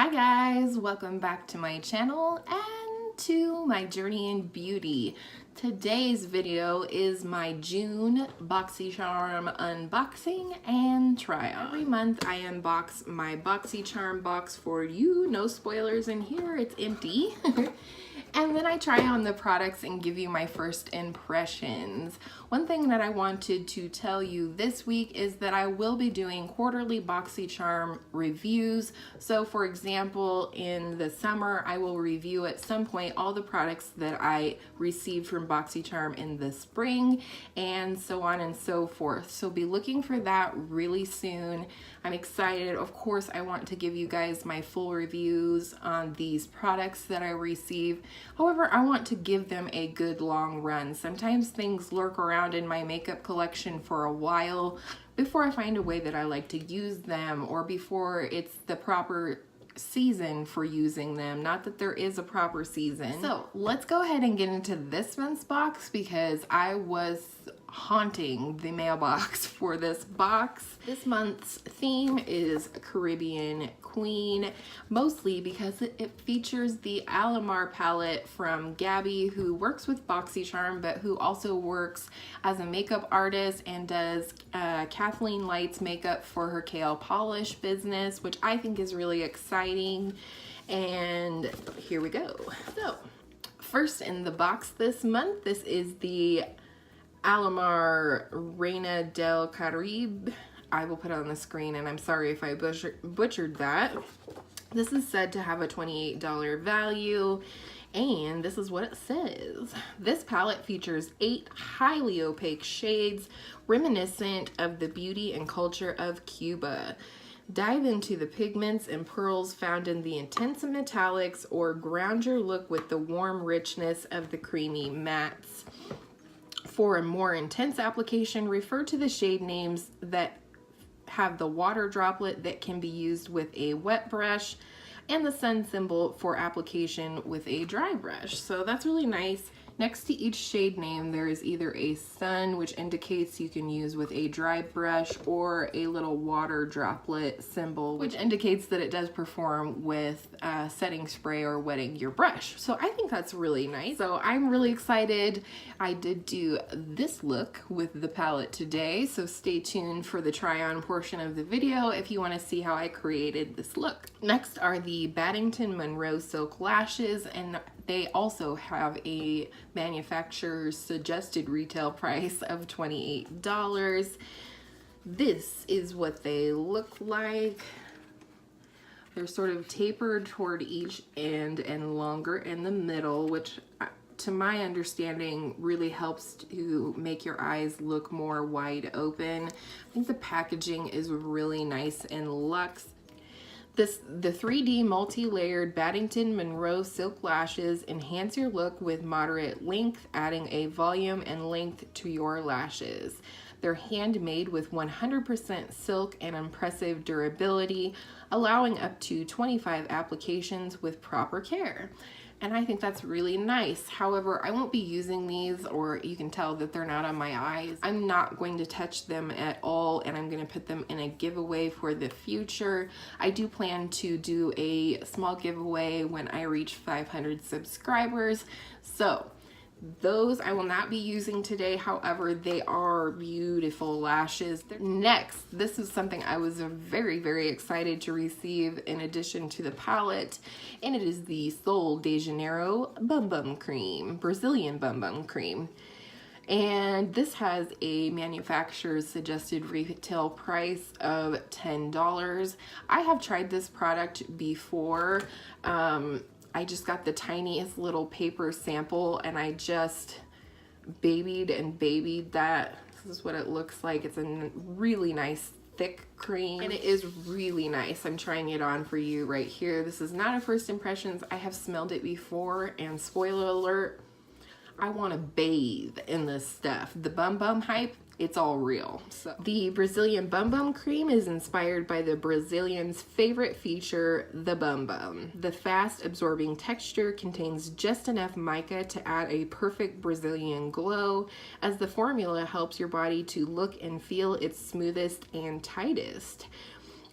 Hi guys, welcome back to my channel and to my journey in beauty. Today's video is my June Boxycharm unboxing and try on. Every month I unbox my Boxycharm box for you. No spoilers in here, it's empty. And then I try on the products and give you my first impressions. One thing that I wanted to tell you this week is that I will be doing quarterly Boxycharm reviews. So for example, in the summer, I will review at some point all the products that I received from Boxycharm in the spring and so on and so forth. So be looking for that really soon. I'm excited. Of course, I want to give you guys my full reviews on these products that I receive. However, I want to give them a good long run. Sometimes things lurk around in my makeup collection for a while before I find a way that I like to use them or before it's the proper season for using them. Not that there is a proper season. So let's go ahead and get into this month's box because I was haunting the mailbox for this box. This month's theme is Caribbean Queen, mostly because it features the Alamar palette from Gabby, who works with Boxycharm but who also works as a makeup artist and does Kathleen Light's makeup for her Kale Polish business, which I think is really exciting. And here we go. So first in the box this month, this is the Alamar Reina del Caribe. I will put it on the screen and I'm sorry if I butchered that. This is said to have a $28 value and this is what it says. This palette features 8 highly opaque shades reminiscent of the beauty and culture of Cuba. Dive into the pigments and pearls found in the intense metallics or ground your look with the warm richness of the creamy mattes. For a more intense application, refer to the shade names that have the water droplet that can be used with a wet brush and the sun symbol for application with a dry brush. So that's really nice. Next to each shade name, there is either a sun, which indicates you can use with a dry brush, or a little water droplet symbol, which indicates that it does perform with setting spray or wetting your brush. So I think that's really nice. So I'm really excited. I did do this look with the palette today, so stay tuned for the try-on portion of the video if you want to see how I created this look. Next are the Baddington Monroe Silk Lashes, and they also have a manufacturer's suggested retail price of $28. This is what they look like. They're sort of tapered toward each end and longer in the middle, which to my understanding really helps to make your eyes look more wide open. I think the packaging is really nice and luxe. The 3D multi-layered Baddington Monroe Silk Lashes enhance your look with moderate length, adding a volume and length to your lashes. They're handmade with 100% silk and impressive durability, allowing up to 25 applications with proper care. And I think that's really nice. However, I won't be using these, or you can tell that they're not on my eyes. I'm not going to touch them at all, and I'm going to put them in a giveaway for the future. I do plan to do a small giveaway when I reach 500 subscribers. So those I will not be using today. However, they are beautiful lashes. Next, this is something I was very, very excited to receive in addition to the palette, and it is the Sol de Janeiro Bum Bum Cream, Brazilian Bum Bum Cream. And this has a manufacturer's suggested retail price of $10. I have tried this product before. I just got the tiniest little paper sample and I just babied that. This is what it looks like. It's a really nice thick cream and it is really nice. I'm trying it on for you right here. This is not a first impressions. I have smelled it before and spoiler alert, I want to bathe in this stuff. The Bum Bum hype, it's all real. So the Brazilian Bum Bum Cream is inspired by the Brazilians' favorite feature, the Bum Bum. The fast absorbing texture contains just enough mica to add a perfect Brazilian glow, as the formula helps your body to look and feel its smoothest and tightest.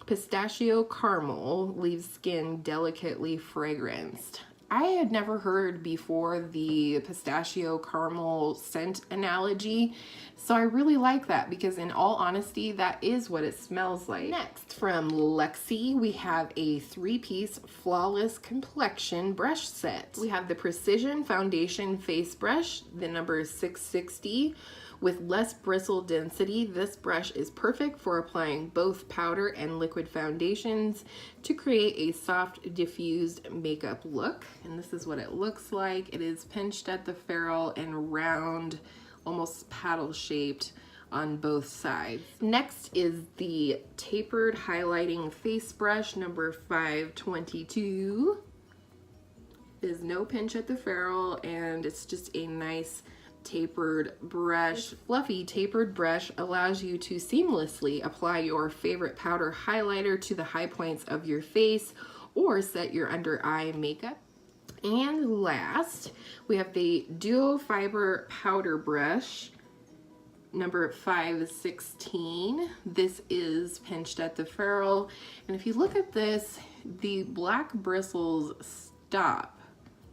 Pistachio caramel leaves skin delicately fragranced. I had never heard before the pistachio caramel scent analogy, so I really like that because in all honesty, that is what it smells like. Next, from Lexi, we have a 3-piece flawless complexion brush set. We have the Precision Foundation Face Brush, the number is 660. With less bristle density, this brush is perfect for applying both powder and liquid foundations to create a soft, diffused makeup look. And this is what it looks like. It is pinched at the ferrule and round, almost paddle-shaped on both sides. Next is the tapered highlighting face brush, number 522. There's no pinch at the ferrule, and it's just a nice tapered brush. This fluffy tapered brush allows you to seamlessly apply your favorite powder highlighter to the high points of your face or set your under eye makeup. And last, we have the Duo Fiber Powder Brush, number 516. This is pinched at the ferrule, and if you look at this, the black bristles stop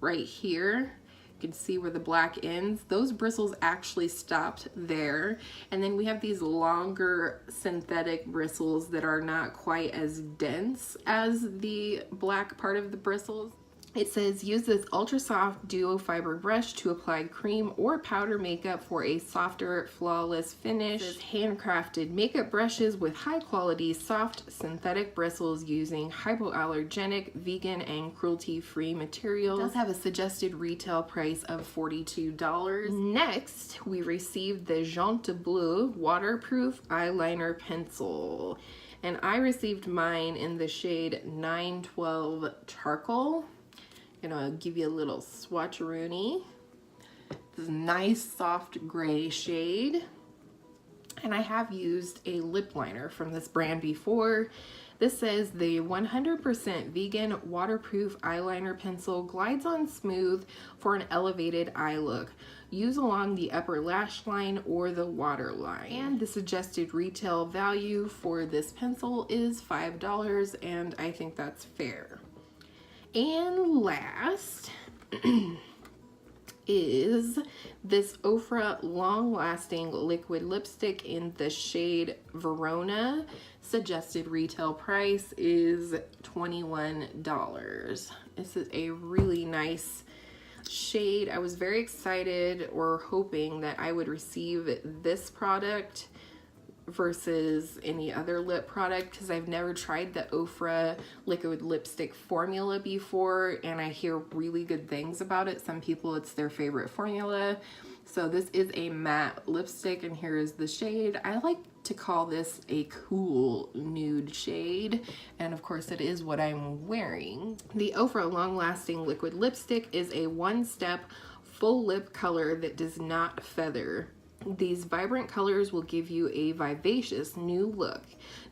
right here. You can see where the black ends. Those bristles actually stopped there. And then we have these longer synthetic bristles that are not quite as dense as the black part of the bristles. It says use this ultra soft duo fiber brush to apply cream or powder makeup for a softer, flawless finish. It says handcrafted makeup brushes with high quality soft synthetic bristles using hypoallergenic, vegan, and cruelty-free materials. It does have a suggested retail price of $42. Next, we received the Jaune Bleu waterproof eyeliner pencil. And I received mine in the shade 912 Charcoal. Gonna give you a little swatcheroonie. This nice soft gray shade. And I have used a lip liner from this brand before. This says the 100% vegan waterproof eyeliner pencil glides on smooth for an elevated eye look. Use along the upper lash line or the waterline. And the suggested retail value for this pencil is $5, and I think that's fair. And last is this Ofra long-lasting liquid lipstick in the shade Verona. Suggested retail price is $21. This is a really nice shade. I was very excited or hoping that I would receive this product versus any other lip product because I've never tried the Ofra liquid lipstick formula before, and I hear really good things about it. Some people, it's their favorite formula. So this is a matte lipstick, and here is the shade. I like to call this a cool nude shade, and of course it is what I'm wearing. The Ofra long-lasting liquid lipstick is a one-step full lip color that does not feather. These vibrant colors will give you a vivacious new look.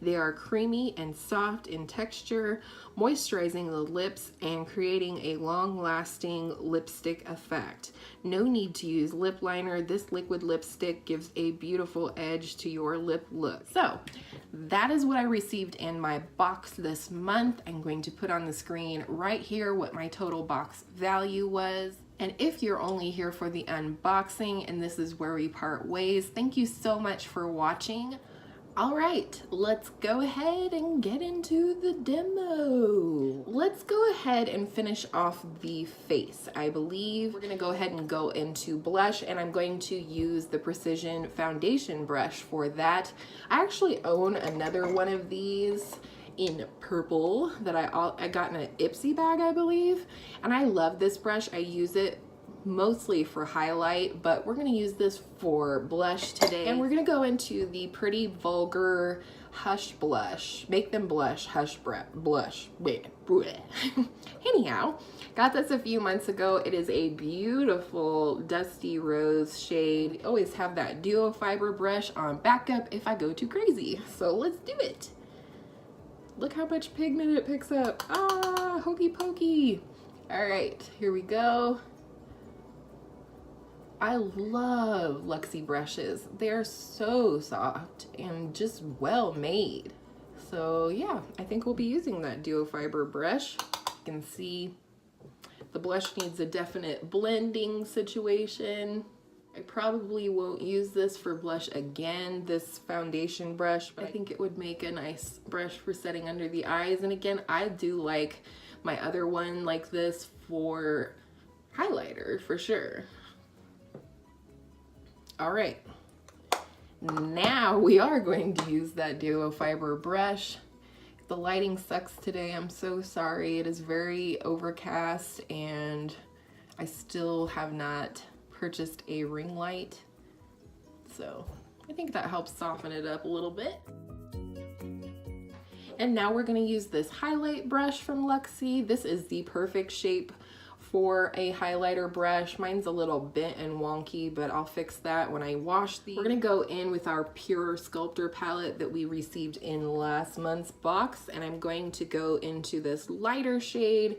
They are creamy and soft in texture, moisturizing the lips and creating a long-lasting lipstick effect. No need to use lip liner. This liquid lipstick gives a beautiful edge to your lip look. So that is what I received in my box this month. I'm going to put on the screen right here what my total box value was. And if you're only here for the unboxing and this is where we part ways, thank you so much for watching. All right, let's go ahead and get into the demo. Let's go ahead and finish off the face. I believe we're gonna go ahead and go into blush, and I'm going to use the Precision foundation brush for that. I actually own another one of these in purple that I got in an Ipsy bag, I believe, and I love this brush. I use it mostly for highlight, but we're gonna use this for blush today, and we're gonna go into the Pretty Vulgar Hush Blush. Make them blush, hush blush. Anyhow, got this a few months ago. It is a beautiful dusty rose shade. Always have that duo fiber brush on backup if I go too crazy, so let's do it. Look how much pigment it picks up. Ah, hokey pokey. All right, here we go. I love Luxie brushes. They're so soft and just well made. So yeah, I think we'll be using that duo fiber brush. You can see the blush needs a definite blending situation. I probably won't use this for blush again, this foundation brush, but I think it would make a nice brush for setting under the eyes. And again, I do like my other one like this for highlighter for sure. All right, now we are going to use that duo fiber brush. The lighting sucks today, I'm so sorry. It is very overcast and I still have not purchased a ring light. So I think that helps soften it up a little bit. And now we're gonna use this highlight brush from Luxie. This is the perfect shape for a highlighter brush. Mine's a little bent and wonky, but I'll fix that when I wash these. We're gonna go in with our Pure Sculptor palette that we received in last month's box, and I'm going to go into this lighter shade,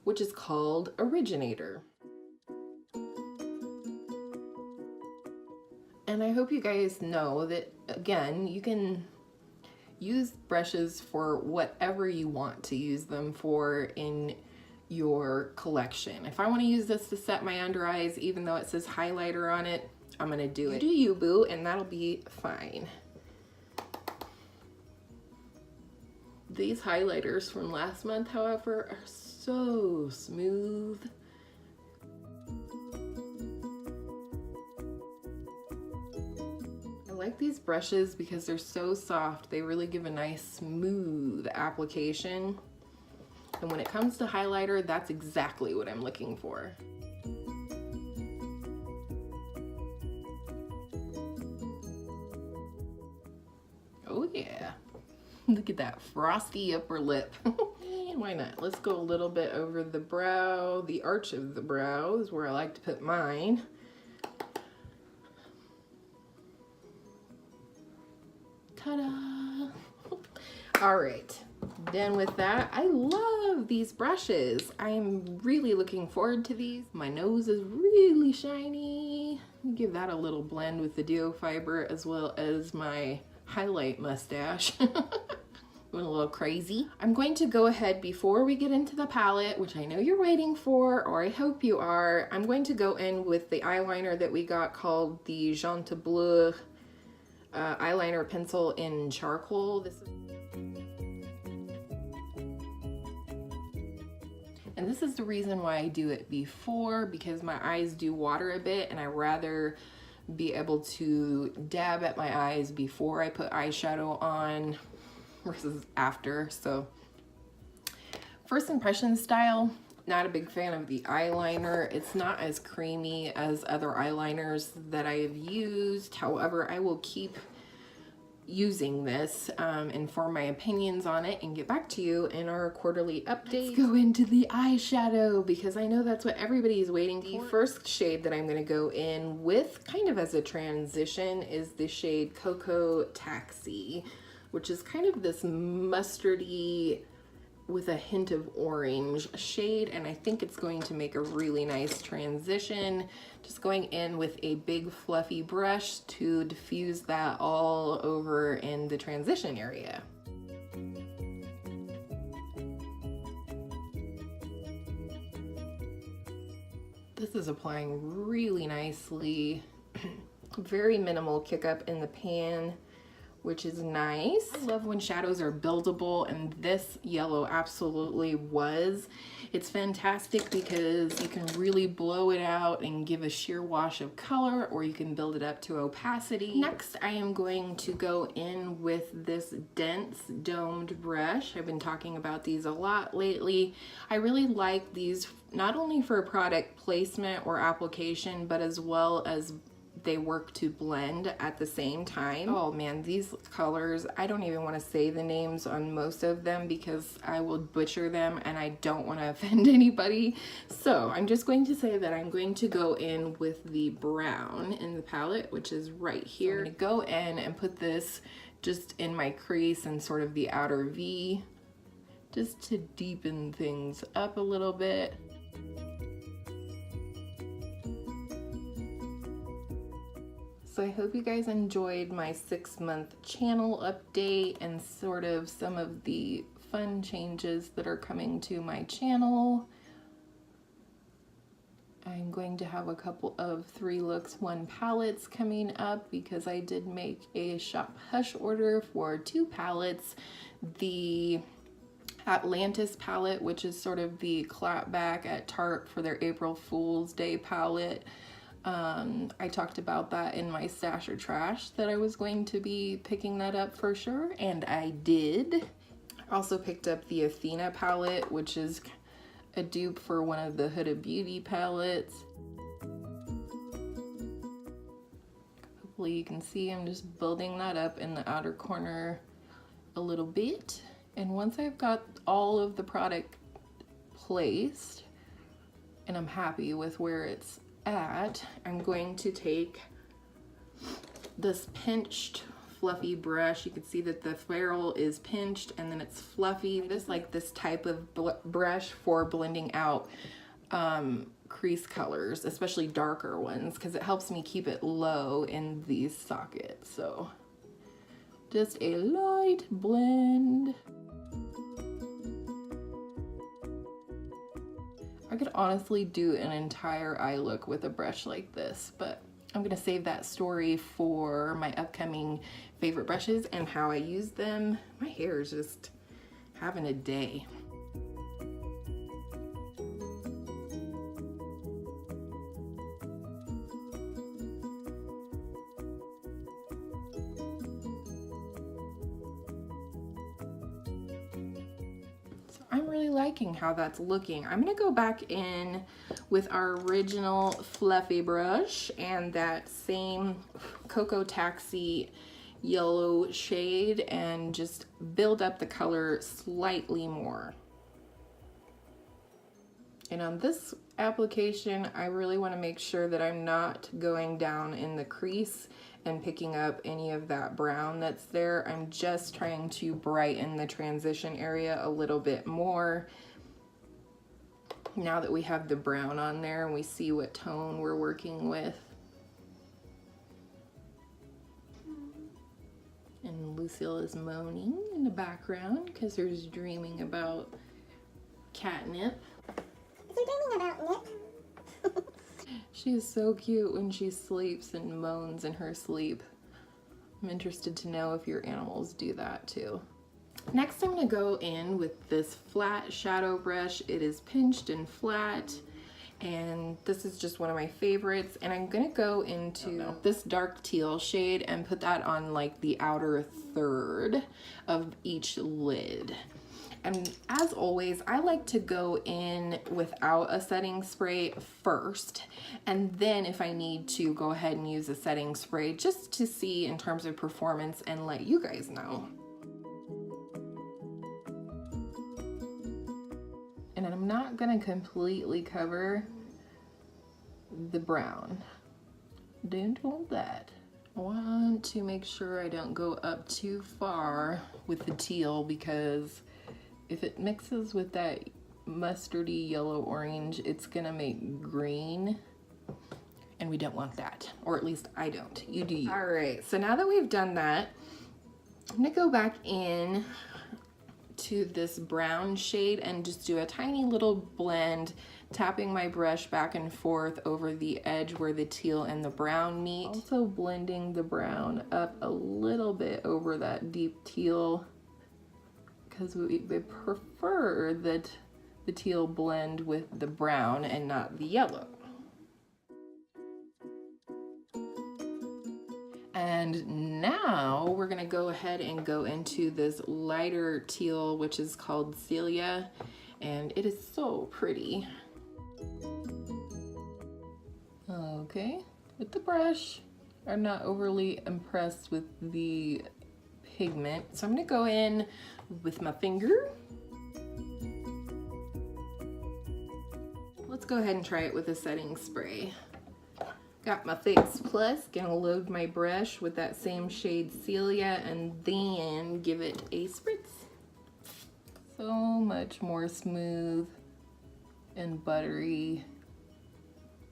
which is called Originator. And I hope you guys know that, again, you can use brushes for whatever you want to use them for in your collection. If I want to use this to set my under eyes, even though it says highlighter on it, I'm gonna do it. Do you, boo, and that'll be fine. These highlighters from last month, however, are so smooth. I like these brushes because they're so soft. They really give a nice smooth application. And when it comes to highlighter, that's exactly what I'm looking for. Oh yeah, look at that frosty upper lip. And why not? Let's go a little bit over the brow. The arch of the brow is where I like to put mine. Ta-da! All right. Done with that. I love these brushes. I am really looking forward to these. My nose is really shiny. Give that a little blend with the duo fiber as well as my highlight mustache. Went a little crazy. I'm going to go ahead before we get into the palette, which I know you're waiting for, or I hope you are. I'm going to go in with the eyeliner that we got called the Jean Bleu eyeliner pencil in charcoal. And this is the reason why I do it before, because my eyes do water a bit and I rather be able to dab at my eyes before I put eyeshadow on versus after. So first impression style, not a big fan of the eyeliner. It's not as creamy as other eyeliners that I have used. However, I will keep using this and form my opinions on it and get back to you in our quarterly update. Let's go into the eyeshadow because I know that's what everybody is waiting for. The first shade that I'm going to go in with kind of as a transition is the shade Cocoa Taxi, which is kind of this mustardy with a hint of orange shade, and I think it's going to make a really nice transition. Just going in with a big fluffy brush to diffuse that all over in the transition area. This is applying really nicely. Very minimal kick up in the pan, which is nice. I love when shadows are buildable, and this yellow absolutely was. It's fantastic because you can really blow it out and give a sheer wash of color, or you can build it up to opacity. Next, I am going to go in with this dense domed brush. I've been talking about these a lot lately. I really like these not only for product placement or application, but as well as they work to blend at the same time. Oh man, these colors, I don't even want to say the names on most of them because I will butcher them and I don't want to offend anybody. So I'm just going to say that I'm going to go in with the brown in the palette, which is right here. So I'm going to go in and put this just in my crease and sort of the outer V, just to deepen things up a little bit. So I hope you guys enjoyed my 6-month channel update and sort of some of the fun changes that are coming to my channel. I'm going to have a couple of 3 looks 1 palettes coming up because I did make a Shop Hush order for 2 palettes. The Atlantis palette, which is sort of the clapback at Tarte for their April Fool's Day palette. I talked about that in my stash or trash that I was going to be picking that up for sure, and I did. I also picked up the Athena palette, which is a dupe for one of the Huda Beauty palettes. Hopefully you can see I'm just building that up in the outer corner a little bit. And once I've got all of the product placed and I'm happy with where it's at, I'm going to take this pinched fluffy brush. You can see that the ferrule is pinched and then it's fluffy. This type of brush for blending out crease colors, especially darker ones, because it helps me keep it low in these sockets. So just a light blend. I could honestly do an entire eye look with a brush like this, but I'm gonna save that story for my upcoming favorite brushes and how I use them. My hair is just having a day. I'm really liking how that's looking. I'm gonna go back in with our original fluffy brush and that same Cocoa Taxi yellow shade and just build up the color slightly more. And on this application, I really want to make sure that I'm not going down in the crease and picking up any of that brown that's there. I'm just trying to brighten the transition area a little bit more. Now that we have the brown on there and we see what tone we're working with. And Lucille is moaning in the background because she's dreaming about catnip. Is she dreaming about nip? She is so cute when she sleeps and moans in her sleep. I'm interested to know if your animals do that too. Next, I'm gonna go in with this flat shadow brush. It is pinched and flat, and this is just one of my favorites. And I'm gonna go into this dark teal shade and put that on like the outer third of each lid. And as always, I like to go in without a setting spray first, and then if I need to, go ahead and use a setting spray just to see in terms of performance and let you guys know. And I'm not gonna completely cover the brown. Don't want that. I want to make sure I don't go up too far with the teal, because if it mixes with that mustardy yellow orange, it's gonna make green, and we don't want that, or at least I don't. You do you. All right, so now that we've done that, I'm gonna go back in to this brown shade and just do a tiny little blend, tapping my brush back and forth over the edge where the teal and the brown meet. Also blending the brown up a little bit over that deep teal, because we prefer that the teal blend with the brown and not the yellow. And now we're gonna go ahead and go into this lighter teal, which is called Celia, and it is so pretty. Okay, with the brush, I'm not overly impressed with the pigment, so I'm gonna go in with my finger. Let's go ahead and try it with a setting spray. Got my Fix Plus, gonna load my brush with that same shade Celia and then give it a spritz. So much more smooth and buttery.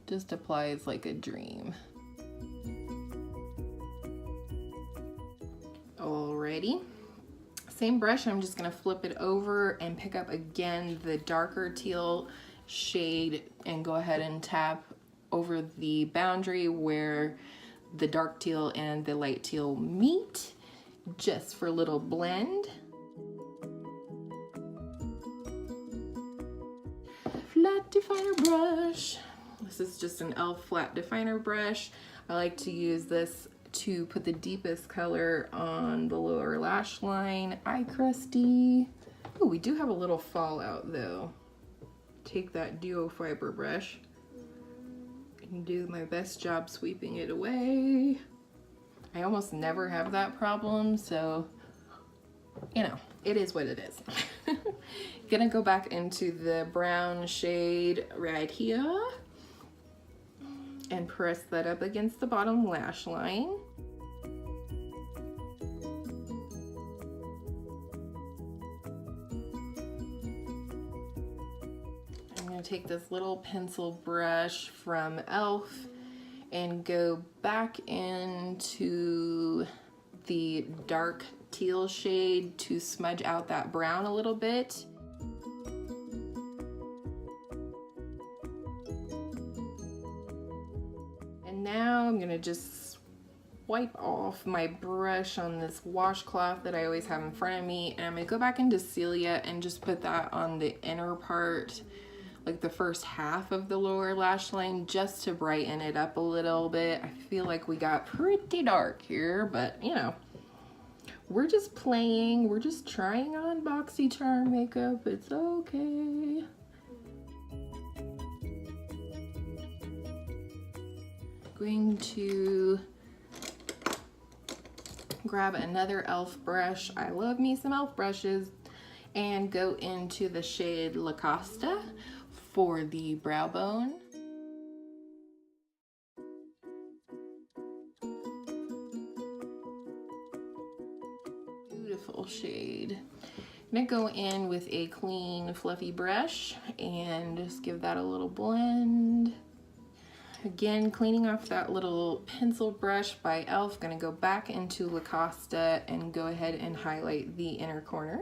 Just applies like a dream. Alrighty. Same brush, I'm just gonna flip it over and pick up again the darker teal shade and go ahead and tap over the boundary where the dark teal and the light teal meet, just for a little blend. Flat definer brush. This is just an e.l.f. flat definer brush. I like to use this to put the deepest color on the lower lash line. Eye crusty. Oh, we do have a little fallout though. Take that duo fiber brush and do my best job sweeping it away. I almost never have that problem, so you know, it is what it is. Gonna go back into the brown shade right here and press that up against the bottom lash line. I'm gonna take this little pencil brush from e.l.f. and go back into the dark teal shade to smudge out that brown a little bit. And now I'm gonna just wipe off my brush on this washcloth that I always have in front of me, and I'm gonna go back into Celia and just put that on the inner part, like the first half of the lower lash line, just to brighten it up a little bit. I feel like we got pretty dark here, but you know, we're just playing, we're just trying on Boxycharm makeup, it's okay. Going to grab another e.l.f. brush. I love me some e.l.f. brushes, and go into the shade La Costa for the brow bone. Beautiful shade. I'm gonna go in with a clean fluffy brush and just give that a little blend. Again, cleaning off that little pencil brush by e.l.f. Gonna go back into La Costa and go ahead and highlight the inner corner.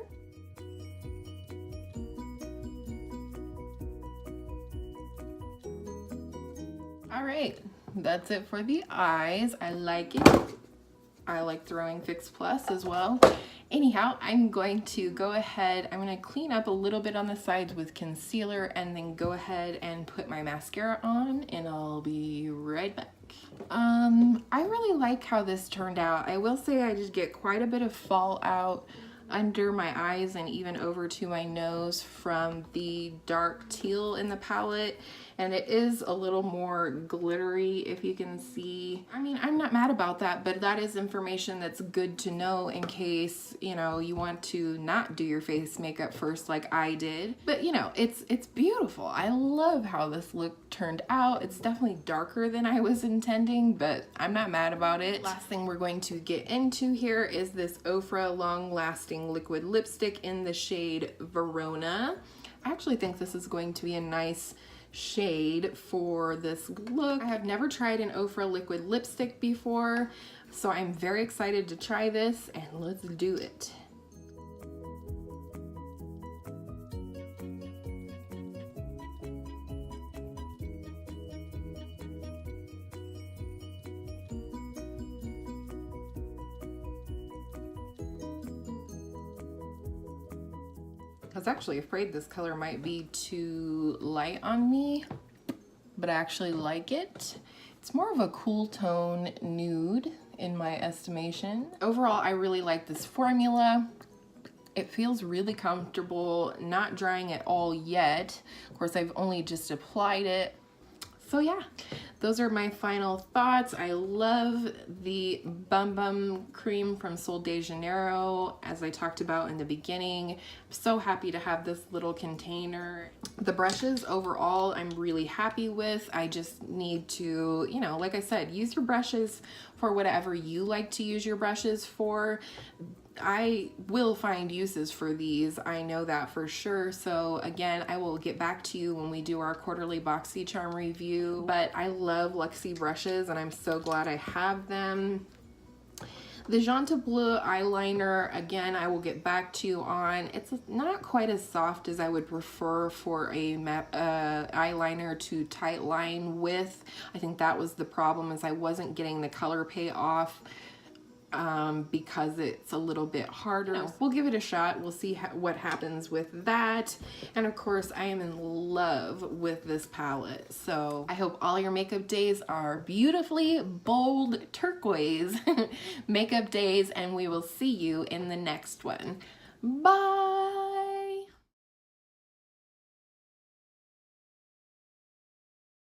All right, that's it for the eyes. I like it. I like throwing Fix Plus as well. Anyhow, I'm going to go ahead, I'm gonna clean up a little bit on the sides with concealer and then go ahead and put my mascara on, and I'll be right back. I really like how this turned out. I will say I did get quite a bit of fallout under my eyes and even over to my nose from the dark teal in the palette, and it is a little more glittery, if you can see. I mean, I'm not mad about that, but that is information that's good to know in case, you know, you want to not do your face makeup first like I did. But you know, it's beautiful. I love how this look turned out. It's definitely darker than I was intending, but I'm not mad about it. Last thing we're going to get into here is this Ofra Long Lasting Liquid Lipstick in the shade Verona. I actually think this is going to be a nice shade for this look. I have never tried an Ofra liquid lipstick before, so I'm very excited to try this, and let's do it. I was actually afraid this color might be too light on me, but I actually like it. It's more of a cool tone nude in my estimation. Overall, I really like this formula. It feels really comfortable, not drying at all yet. Of course, I've only just applied it. So yeah, those are my final thoughts. I love the Bum Bum cream from Sol de Janeiro, as I talked about in the beginning. I'm so happy to have this little container. The brushes overall, I'm really happy with. I just need to, you know, like I said, use your brushes for whatever you like to use your brushes for. I will find uses for these, I know that for sure. So again, I will get back to you when we do our quarterly Boxycharm review, but I love Luxie brushes and I'm so glad I have them. The Janta Bleu eyeliner, again, I will get back to you on. It's not quite as soft as I would prefer for a eyeliner to tight line with. I think that was the problem, is I wasn't getting the color payoff because it's a little bit harder. No, we'll give it a shot. We'll see what happens with that. And of course, I am in love with this palette. So I hope all your makeup days are beautifully bold turquoise makeup days, and we will see you in the next one. Bye!